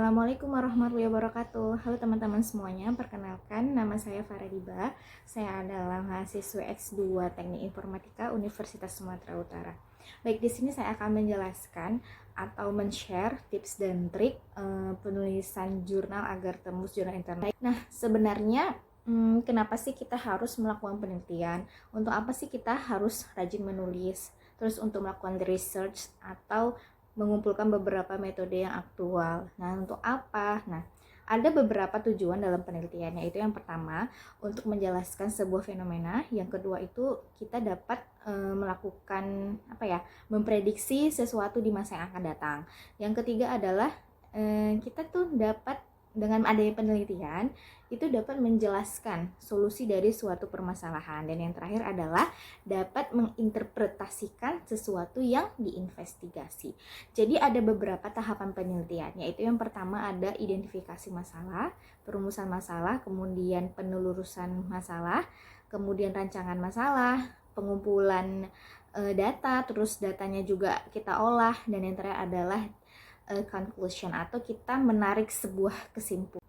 Assalamualaikum warahmatullahi wabarakatuh. Halo teman-teman semuanya, perkenalkan nama saya Faradiba. Saya adalah mahasiswa X2 Teknik Informatika Universitas Sumatera Utara. Baik, di sini saya akan menjelaskan atau men-share tips dan trik penulisan jurnal agar tembus jurnal internasional. Nah, sebenarnya kenapa sih kita harus melakukan penelitian? Untuk apa sih kita harus rajin menulis? Terus untuk melakukan research atau mengumpulkan beberapa metode yang aktual. Nah, untuk apa? Nah, ada beberapa tujuan dalam penelitian, yaitu yang pertama untuk menjelaskan sebuah fenomena, yang kedua itu kita dapat melakukan memprediksi sesuatu di masa yang akan datang. Yang ketiga adalah kita tuh dapat dengan adanya penelitian itu dapat menjelaskan solusi dari suatu permasalahan, dan yang terakhir adalah dapat menginterpretasikan sesuatu yang diinvestigasi. Jadi ada beberapa tahapan penelitian, yaitu yang pertama ada identifikasi masalah, perumusan masalah, kemudian penelusuran masalah, kemudian rancangan masalah, pengumpulan data, terus datanya juga kita olah, dan yang terakhir adalah conclusion atau kita menarik sebuah kesimpulan.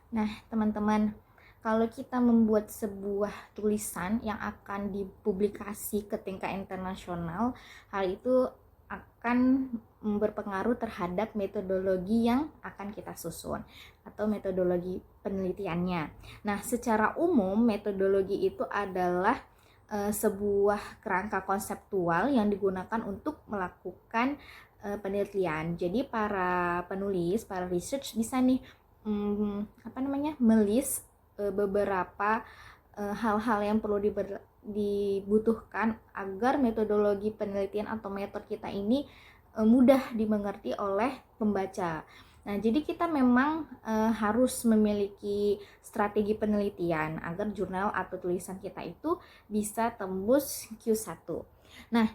Nah, teman-teman, kalau kita membuat sebuah tulisan yang akan dipublikasi ke tingkat internasional, hal itu akan berpengaruh terhadap metodologi yang akan kita susun atau metodologi penelitiannya. Nah, secara umum metodologi itu adalah sebuah kerangka konseptual yang digunakan untuk melakukan penelitian. Jadi para penulis, para research bisa nih melis beberapa hal-hal yang perlu dibutuhkan agar metodologi penelitian atau metode kita ini mudah dimengerti oleh pembaca. Nah, jadi kita memang harus memiliki strategi penelitian agar jurnal atau tulisan kita itu bisa tembus Q1. Nah,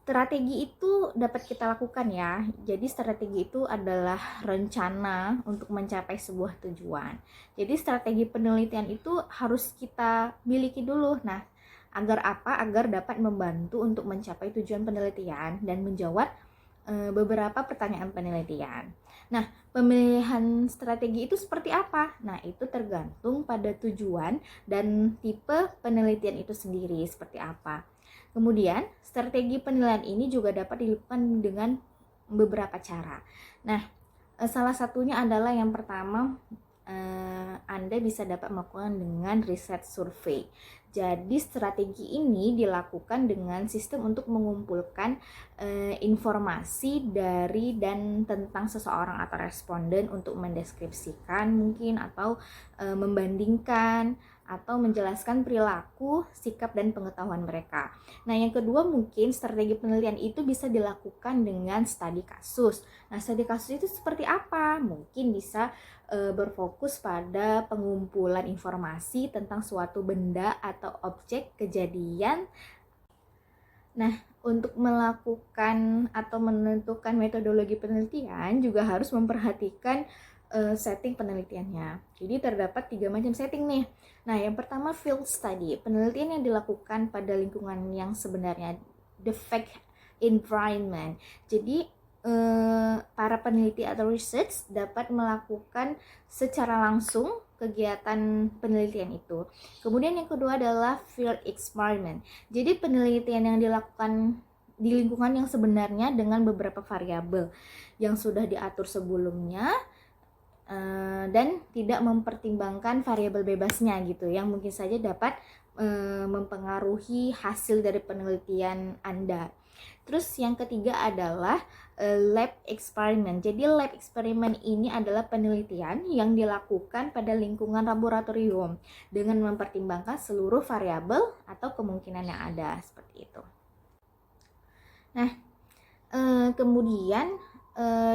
strategi itu dapat kita lakukan ya. Jadi strategi itu adalah rencana untuk mencapai sebuah tujuan. Jadi strategi penelitian itu harus kita miliki dulu. Nah, agar apa? Agar dapat membantu untuk mencapai tujuan penelitian dan menjawab beberapa pertanyaan penelitian. Nah, pemilihan strategi itu seperti apa? Nah, itu tergantung pada tujuan dan tipe penelitian itu sendiri seperti apa. Kemudian, strategi penilaian ini juga dapat dilakukan dengan beberapa cara. Nah, salah satunya adalah yang pertama, Anda bisa dapat melakukan dengan riset survei. Jadi strategi ini dilakukan dengan sistem untuk mengumpulkan informasi dari dan tentang seseorang atau responden untuk mendeskripsikan mungkin atau membandingkan atau menjelaskan perilaku, sikap, dan pengetahuan mereka. Nah, yang kedua mungkin strategi penelitian itu bisa dilakukan dengan studi kasus. Nah, studi kasus itu seperti apa? Mungkin bisa berfokus pada pengumpulan informasi tentang suatu benda atau objek kejadian. Nah, untuk melakukan atau menentukan metodologi penelitian juga harus memperhatikan setting penelitiannya. Jadi terdapat 3 macam setting nih. Nah, yang pertama field study, penelitian yang dilakukan pada lingkungan yang sebenarnya, the fact environment. Jadi para peneliti atau research dapat melakukan secara langsung kegiatan penelitian itu. Kemudian yang kedua adalah field experiment. Jadi penelitian yang dilakukan di lingkungan yang sebenarnya dengan beberapa variabel yang sudah diatur sebelumnya dan tidak mempertimbangkan variabel bebasnya gitu, yang mungkin saja dapat mempengaruhi hasil dari penelitian Anda. Terus yang ketiga adalah lab experiment. Jadi lab experiment ini adalah penelitian yang dilakukan pada lingkungan laboratorium dengan mempertimbangkan seluruh variabel atau kemungkinan yang ada, seperti itu. Nah, kemudian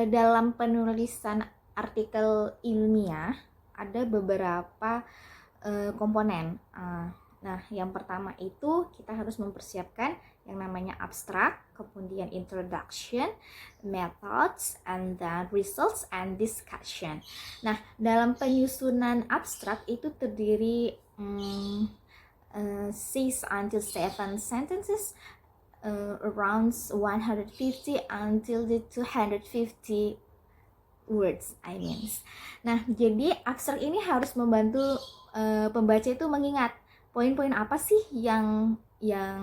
dalam penulisan artikel ilmiah ada beberapa komponen. Nah, yang pertama itu kita harus mempersiapkan yang namanya abstrak, kemudian introduction, methods, and then results and discussion. Nah, dalam penyusunan abstrak itu terdiri 6 until 7 sentences, around 150 until the 250 words I mean. Nah, jadi abstrak ini harus membantu pembaca itu mengingat poin-poin apa sih yang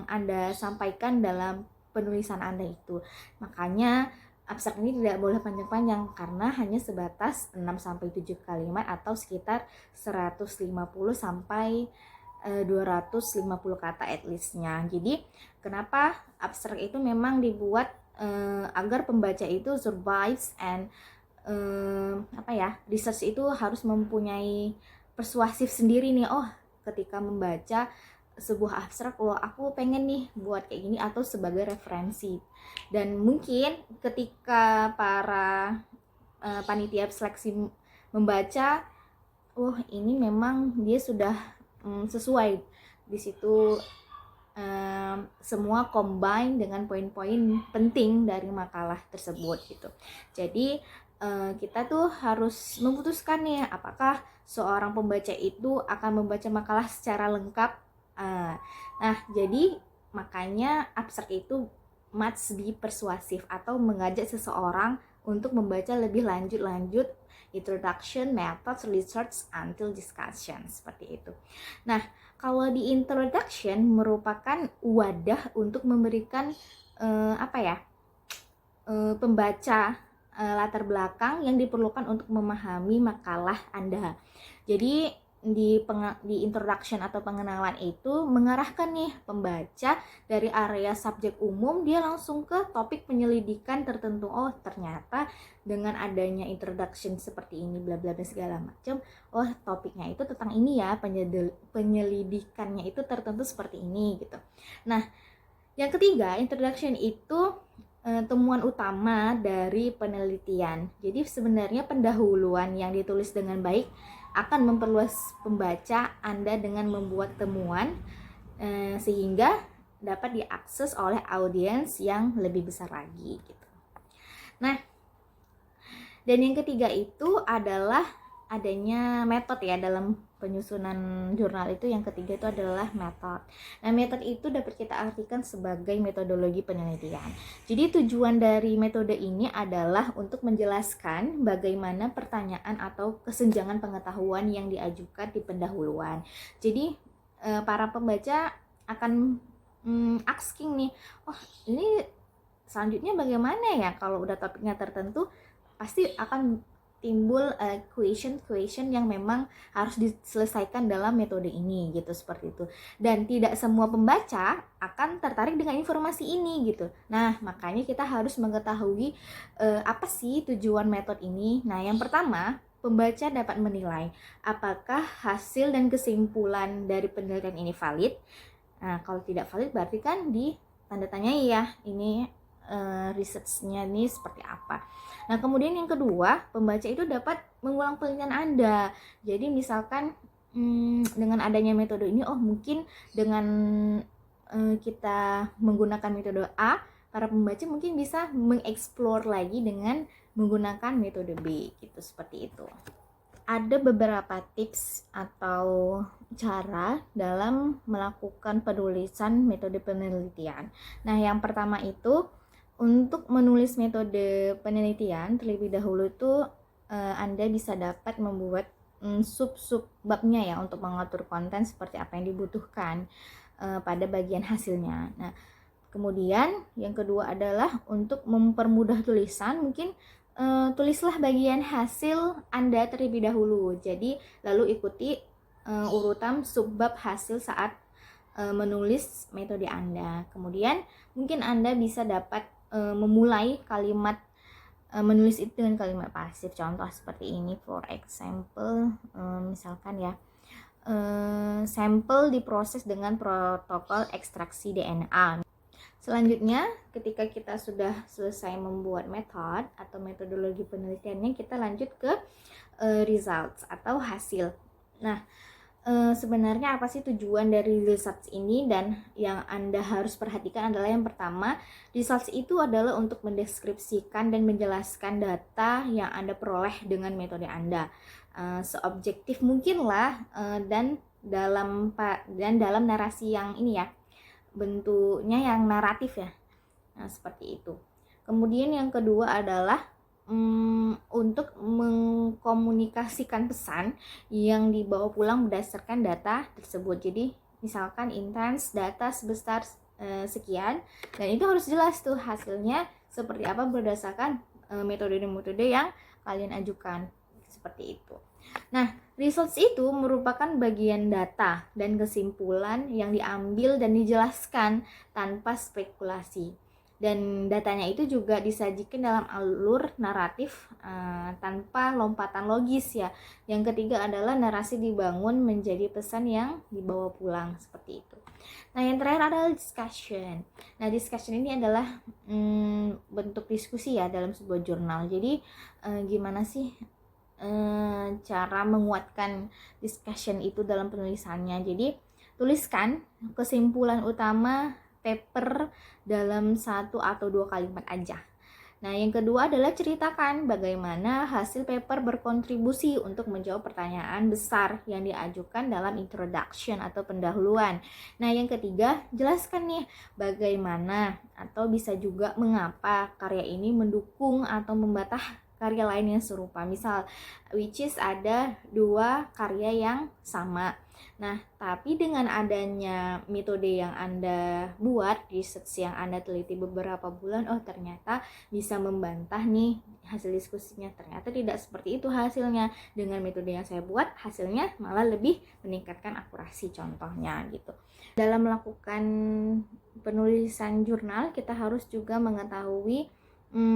Anda sampaikan dalam penulisan Anda itu. Makanya abstrak ini tidak boleh panjang-panjang karena hanya sebatas 6-7 kalimat atau sekitar 150 sampai 250 kata at least-nya. Jadi kenapa abstrak itu memang dibuat agar pembaca itu survives and research itu harus mempunyai persuasif sendiri nih. Oh, ketika membaca sebuah abstrak, aku pengen nih buat kayak gini, atau sebagai referensi. Dan mungkin ketika para panitia seleksi membaca, ini memang dia sudah sesuai di situ, semua combine dengan poin-poin penting dari makalah tersebut gitu. Jadi kita tuh harus memutuskan nih apakah seorang pembaca itu akan membaca makalah secara lengkap. Nah, jadi makanya abstrak itu must be persuasif atau mengajak seseorang untuk membaca lebih lanjut introduction, methods, research, until discussion, seperti itu. Nah, kalau di introduction merupakan wadah untuk memberikan pembaca latar belakang yang diperlukan untuk memahami makalah Anda. Jadi di introduction atau pengenalan itu mengarahkan nih pembaca dari area subjek umum, dia langsung ke topik penyelidikan tertentu. Oh, ternyata dengan adanya introduction seperti ini bla bla bla segala macam, oh topiknya itu tentang ini ya, penyelidikannya itu tertentu seperti ini gitu. Nah, yang ketiga, introduction itu temuan utama dari penelitian. Jadi sebenarnya pendahuluan yang ditulis dengan baik akan memperluas pembaca Anda dengan membuat temuan sehingga dapat diakses oleh audiens yang lebih besar lagi gitu. Nah, dan yang ketiga itu adalah adanya metode ya dalam penyusunan jurnal itu. Yang ketiga itu adalah metode. Nah, metode itu dapat kita artikan sebagai metodologi penelitian. Jadi tujuan dari metode ini adalah untuk menjelaskan bagaimana pertanyaan atau kesenjangan pengetahuan yang diajukan di pendahuluan. Jadi para pembaca akan asking nih, oh ini selanjutnya bagaimana ya, kalau udah topiknya tertentu pasti akan timbul question yang memang harus diselesaikan dalam metode ini gitu, seperti itu. Dan tidak semua pembaca akan tertarik dengan informasi ini gitu. Nah, makanya kita harus mengetahui apa sih tujuan metode ini. Nah, yang pertama, pembaca dapat menilai apakah hasil dan kesimpulan dari penelitian ini valid. Nah, kalau tidak valid berarti kan di tanda tanyai ya, ini research-nya ini seperti apa. Nah, kemudian yang kedua, pembaca itu dapat mengulang penelitian Anda. Jadi misalkan dengan adanya metode ini, oh mungkin dengan kita menggunakan metode A, para pembaca mungkin bisa mengeksplor lagi dengan menggunakan metode B gitu, seperti itu. Ada beberapa tips atau cara dalam melakukan penulisan metode penelitian. Nah, yang pertama itu, untuk menulis metode penelitian terlebih dahulu itu Anda bisa dapat membuat sub-sub babnya ya, untuk mengatur konten seperti apa yang dibutuhkan pada bagian hasilnya. Nah, kemudian yang kedua adalah untuk mempermudah tulisan, mungkin tulislah bagian hasil Anda terlebih dahulu. Jadi lalu ikuti urutan subbab hasil saat menulis metode Anda. Kemudian mungkin Anda bisa dapat memulai kalimat menulis itu dengan kalimat pasif. Contoh seperti ini, for example, misalkan ya, sampel diproses dengan protokol ekstraksi DNA. Selanjutnya, ketika kita sudah selesai membuat metode atau metodologi penelitiannya, kita lanjut ke results atau hasil. Nah, sebenarnya apa sih tujuan dari results ini? Dan yang Anda harus perhatikan adalah yang pertama, results itu adalah untuk mendeskripsikan dan menjelaskan data yang Anda peroleh dengan metode Anda seobjektif mungkin lah, dan dalam narasi yang ini ya, bentuknya yang naratif ya. Nah, seperti itu. Kemudian yang kedua adalah untuk mengkomunikasikan pesan yang dibawa pulang berdasarkan data tersebut. Jadi misalkan intens data sebesar sekian, dan itu harus jelas tuh hasilnya seperti apa berdasarkan metode-metode yang kalian ajukan, seperti itu. Nah, results itu merupakan bagian data dan kesimpulan yang diambil dan dijelaskan tanpa spekulasi. Dan datanya itu juga disajikan dalam alur naratif tanpa lompatan logis ya. Yang ketiga adalah narasi dibangun menjadi pesan yang dibawa pulang, seperti itu. Nah, yang terakhir adalah discussion. Nah, discussion ini adalah bentuk diskusi ya dalam sebuah jurnal. Jadi gimana sih cara menguatkan discussion itu dalam penulisannya. Jadi tuliskan kesimpulan utama paper dalam 1 atau 2 kalimat aja. Nah, yang kedua adalah ceritakan bagaimana hasil paper berkontribusi untuk menjawab pertanyaan besar yang diajukan dalam introduction atau pendahuluan. Nah, yang ketiga, jelaskan nih bagaimana atau bisa juga mengapa karya ini mendukung atau membatah karya lain yang serupa. Misal, which is ada 2 karya yang sama. Nah, tapi dengan adanya metode yang Anda buat, research yang Anda teliti beberapa bulan, oh ternyata bisa membantah nih hasil diskusinya. Ternyata tidak seperti itu hasilnya. Dengan metode yang saya buat, hasilnya malah lebih meningkatkan akurasi, contohnya gitu. Dalam melakukan penulisan jurnal, kita harus juga mengetahui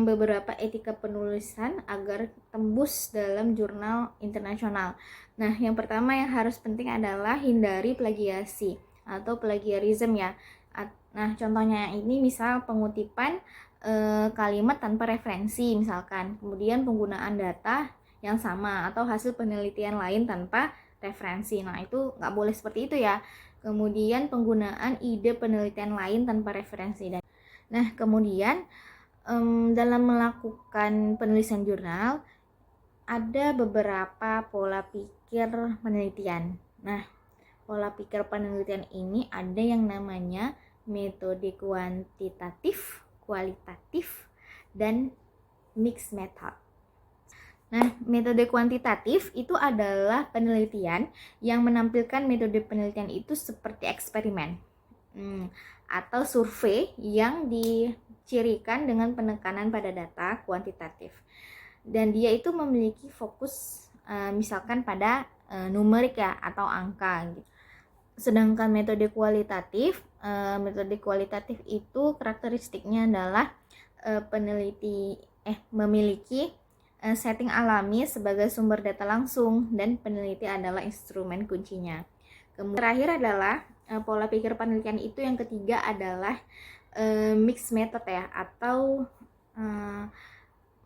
beberapa etika penulisan agar tembus dalam jurnal internasional. Nah, yang pertama yang harus penting adalah hindari plagiasi atau plagiarism ya. Nah, contohnya ini misal pengutipan kalimat tanpa referensi misalkan, kemudian penggunaan data yang sama atau hasil penelitian lain tanpa referensi. Nah, itu nggak boleh seperti itu ya. Kemudian penggunaan ide penelitian lain tanpa referensi. Nah, kemudian dalam melakukan penulisan jurnal ada beberapa pola pikir penelitian. Nah, pola pikir penelitian ini ada yang namanya metode kuantitatif, kualitatif, dan mixed method. Nah, metode kuantitatif itu adalah penelitian yang menampilkan metode penelitian itu seperti eksperimen atau survei yang dicirikan dengan penekanan pada data kuantitatif. Dan dia itu memiliki fokus misalkan pada numerik ya atau angka gitu. Sedangkan metode kualitatif itu karakteristiknya adalah peneliti memiliki setting alami sebagai sumber data langsung dan peneliti adalah instrumen kuncinya. Kemudian terakhir adalah pola pikir penelitian itu yang ketiga adalah mixed method ya atau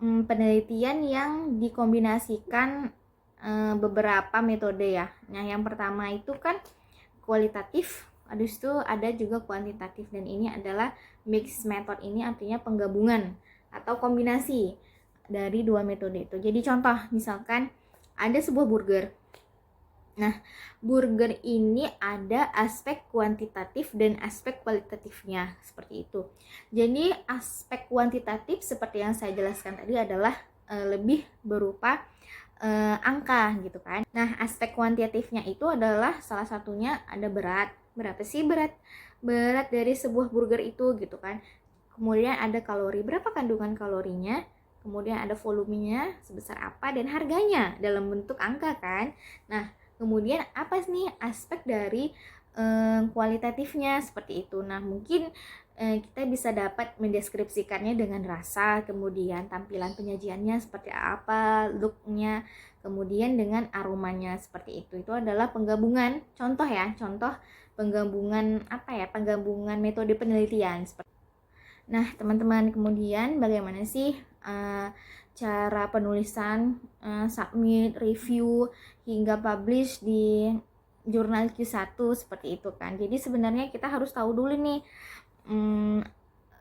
penelitian yang dikombinasikan beberapa metode ya. Nah, yang pertama itu kan kualitatif, habis itu ada juga kuantitatif, dan ini adalah mixed method. Ini artinya penggabungan atau kombinasi dari 2 metode itu. Jadi contoh misalkan ada sebuah burger. Nah, burger ini ada aspek kuantitatif dan aspek kualitatifnya, seperti itu. Jadi aspek kuantitatif seperti yang saya jelaskan tadi adalah lebih berupa angka gitu kan. Nah, aspek kuantitatifnya itu adalah salah satunya ada berat. Berapa sih berat dari sebuah burger itu gitu kan. Kemudian ada kalori, berapa kandungan kalorinya. Kemudian ada volumenya sebesar apa dan harganya dalam bentuk angka kan. Nah, kemudian apa nih aspek dari kualitatifnya seperti itu. Nah, mungkin kita bisa dapat mendeskripsikannya dengan rasa, kemudian tampilan penyajiannya seperti apa, looknya, kemudian dengan aromanya seperti itu. Itu adalah penggabungan, contoh penggabungan penggabungan metode penelitian. Nah, teman-teman, kemudian bagaimana sih cara penulisan, submit, review, hingga publish di jurnal Q1 seperti itu kan. Jadi sebenarnya kita harus tahu dulu nih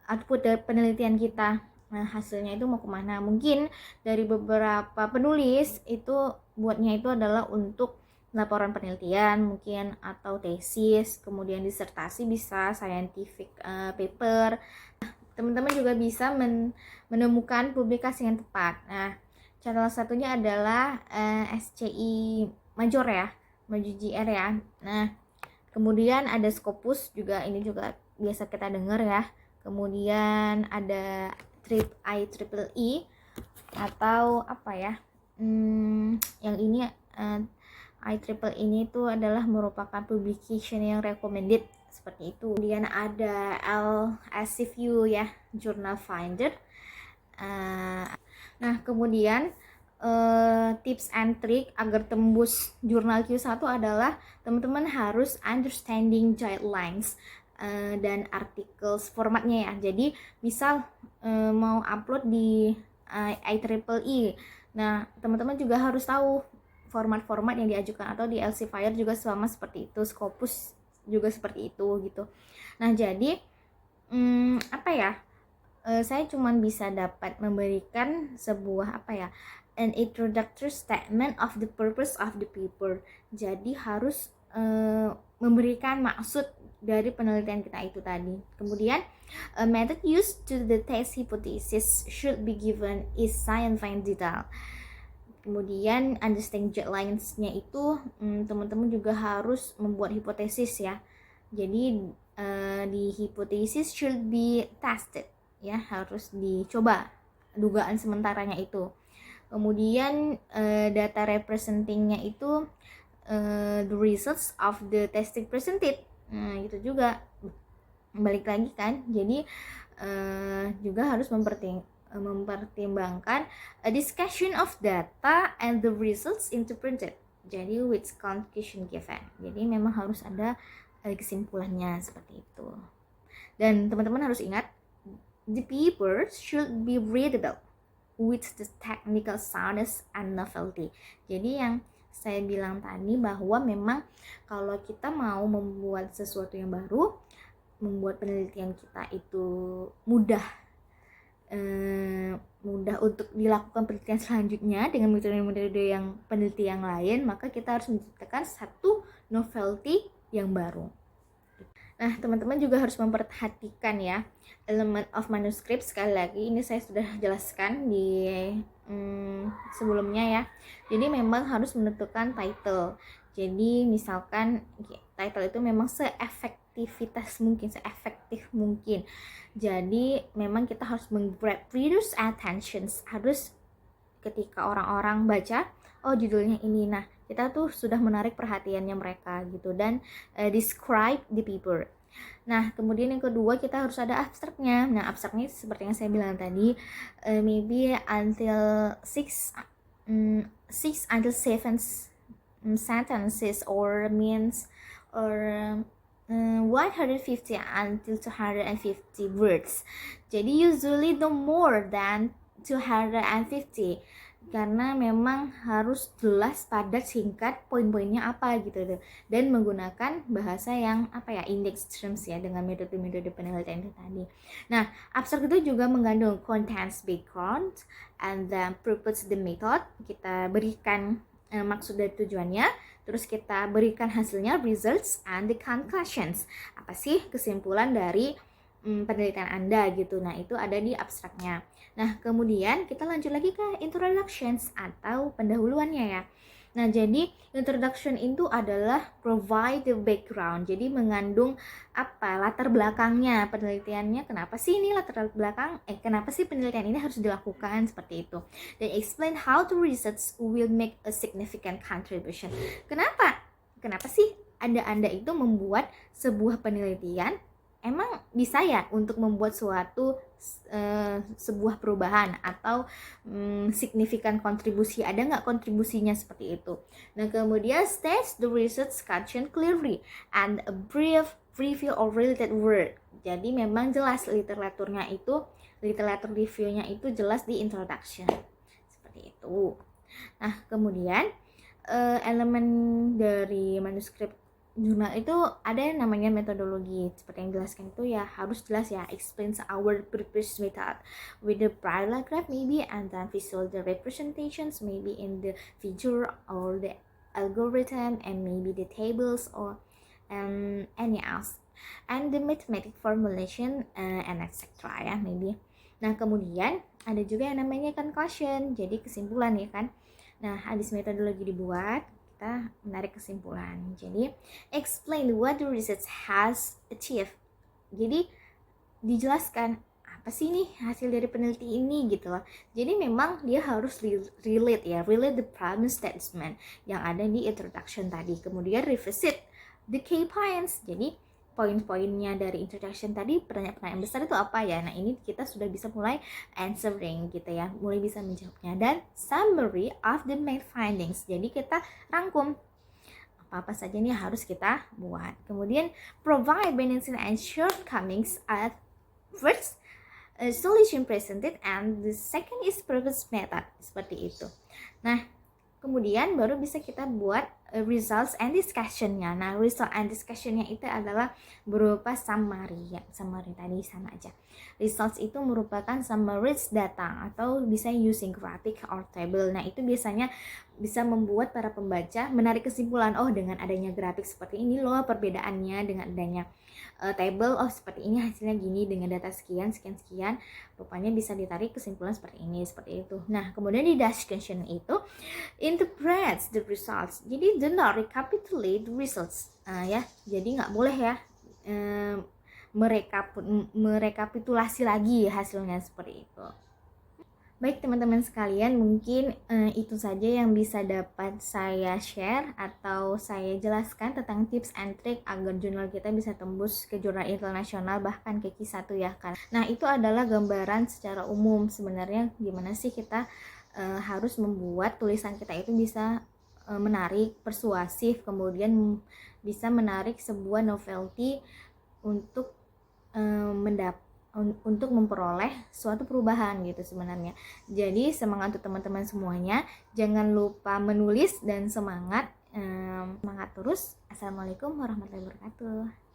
output dari penelitian kita. Nah, hasilnya itu mau kemana. Mungkin dari beberapa penulis itu buatnya itu adalah untuk laporan penelitian mungkin, atau tesis, kemudian disertasi bisa scientific paper. teman-teman juga bisa menemukan publikasi yang tepat. Nah, salah satunya adalah SCI Major ya, Major GR ya. Nah, kemudian ada Scopus juga, ini juga biasa kita dengar ya. Kemudian ada IEEE atau apa ya? Yang ini IEEE ini itu adalah merupakan publication yang recommended seperti itu. Kemudian ada LSCView ya, Journal Finder. Nah, kemudian tips and trick agar tembus jurnal Q1 adalah teman-teman harus understanding guidelines dan articles formatnya ya. Jadi misal mau upload di IEEE, nah teman-teman juga harus tahu format-format yang diajukan, atau di Elsevier juga sama seperti itu, Scopus juga seperti itu gitu. Nah, jadi apa ya, saya cuma bisa dapat memberikan sebuah an introductory statement of the purpose of the paper. Jadi harus memberikan maksud dari penelitian kita itu tadi. Kemudian method used to the test hypothesis should be given is scientific detail. Kemudian understanding guidelines-nya itu teman-teman juga harus membuat hipotesis ya. Jadi di hipotesis should be tested ya, harus dicoba dugaan sementaranya itu. Kemudian data representingnya itu the results of the testing presented. Nah, itu juga balik lagi kan. Jadi juga harus mempertimbangkan a discussion of data and the results interpreted. Jadi with conclusion given. Jadi memang harus ada kesimpulannya seperti itu. Dan teman-teman harus ingat, the paper should be readable with the technical soundness and novelty. Jadi yang saya bilang tadi bahwa memang kalau kita mau membuat sesuatu yang baru, membuat penelitian kita itu mudah untuk dilakukan penelitian selanjutnya dengan metode-metode yang penelitian yang lain, maka kita harus menciptakan satu novelty yang baru. Nah, teman-teman juga harus memperhatikan ya elemen of manuscript. Sekali lagi ini saya sudah jelaskan di sebelumnya ya. Jadi memang harus menentukan title. Jadi misalkan title itu memang seefektif mungkin. Jadi memang kita harus meng-grab readers' attentions. Harus ketika orang-orang baca, oh judulnya ini, nah kita tuh sudah menarik perhatiannya mereka gitu. Dan describe the paper. Nah, kemudian yang kedua kita harus ada abstraknya. Nah, abstraknya seperti yang saya bilang tadi, maybe until 6 until 7 sentences or means, or 150 until 250 words. Jadi usually no more than 250, karena memang harus jelas, padat, singkat, poin-poinnya apa gitu, dan menggunakan bahasa yang index terms ya, dengan metode-metode penelitian itu tadi. Nah, abstrak itu juga mengandung contents, background, and then purpose the method. Kita berikan maksud dan tujuannya, terus kita berikan hasilnya, results, and the conclusions. Apa sih kesimpulan dari penelitian Anda gitu. Nah, itu ada di abstraknya. Nah, kemudian kita lanjut lagi ke introductions atau pendahuluannya ya. Nah, jadi introduction itu adalah provide the background. Jadi mengandung latar belakangnya penelitiannya, kenapa sih ini latar belakang, kenapa sih penelitian ini harus dilakukan, seperti itu. Dan explain how the research will make a significant contribution. Kenapa sih Anda itu membuat sebuah penelitian? Emang bisa ya untuk membuat sebuah perubahan atau signifikan kontribusi, ada nggak kontribusinya, seperti itu. Nah, kemudian state the research content clearly and a brief review of related work. Jadi memang jelas literatur reviewnya itu jelas di introduction, seperti itu. Nah, kemudian elemen dari manuskrip jurnal itu ada yang namanya metodologi. Seperti yang dijelaskan itu ya harus jelas ya, explains our purpose method with the paragraph maybe, and then visual the representations maybe in the figure or the algorithm, and maybe the tables or any else. and the mathematic formulation and etc. ya maybe. Nah kemudian ada juga yang namanya conclusion, jadi kesimpulan ya kan. Nah habis metodologi dibuat, kita menarik kesimpulan. Jadi explain what the research has achieved. Jadi dijelaskan apa sih nih hasil dari peneliti ini gitu loh. Jadi memang dia harus relate the problem statement yang ada di introduction tadi. Kemudian revisit the key points. Jadi poin-poinnya dari introduction tadi, pertanyaan-pertanyaan besar itu apa ya. Nah ini kita sudah bisa mulai answering gitu ya, mulai bisa menjawabnya. Dan summary of the main findings. Jadi kita rangkum apa-apa saja nih harus kita buat. Kemudian provide benefits and shortcomings at first solution presented, and the second is purpose method, seperti itu. Nah kemudian baru bisa kita buat results and discussion-nya. Nah result and discussion-nya itu adalah berupa summary ya, summary tadi sama aja. Results itu merupakan summarized data atau bisa using graphic or table. Nah itu biasanya bisa membuat para pembaca menarik kesimpulan, oh dengan adanya grafik seperti ini loh perbedaannya, dengan adanya table, oh seperti ini hasilnya gini, dengan data sekian rupanya bisa ditarik kesimpulan seperti ini, seperti itu. Nah kemudian di discussion itu interprets the results, jadi do not recapitulate the results ya, jadi nggak boleh ya merekapitulasi lagi hasilnya, seperti itu. Baik teman-teman sekalian, mungkin itu saja yang bisa dapat saya share atau saya jelaskan tentang tips and trick agar jurnal kita bisa tembus ke jurnal internasional, bahkan ke Q1 ya kan. Nah itu adalah gambaran secara umum sebenarnya gimana sih kita harus membuat tulisan kita itu bisa menarik, persuasif, kemudian bisa menarik sebuah novelty untuk untuk memperoleh suatu perubahan gitu sebenarnya. Jadi semangat untuk teman-teman semuanya, jangan lupa menulis dan semangat terus. Assalamualaikum warahmatullahi wabarakatuh.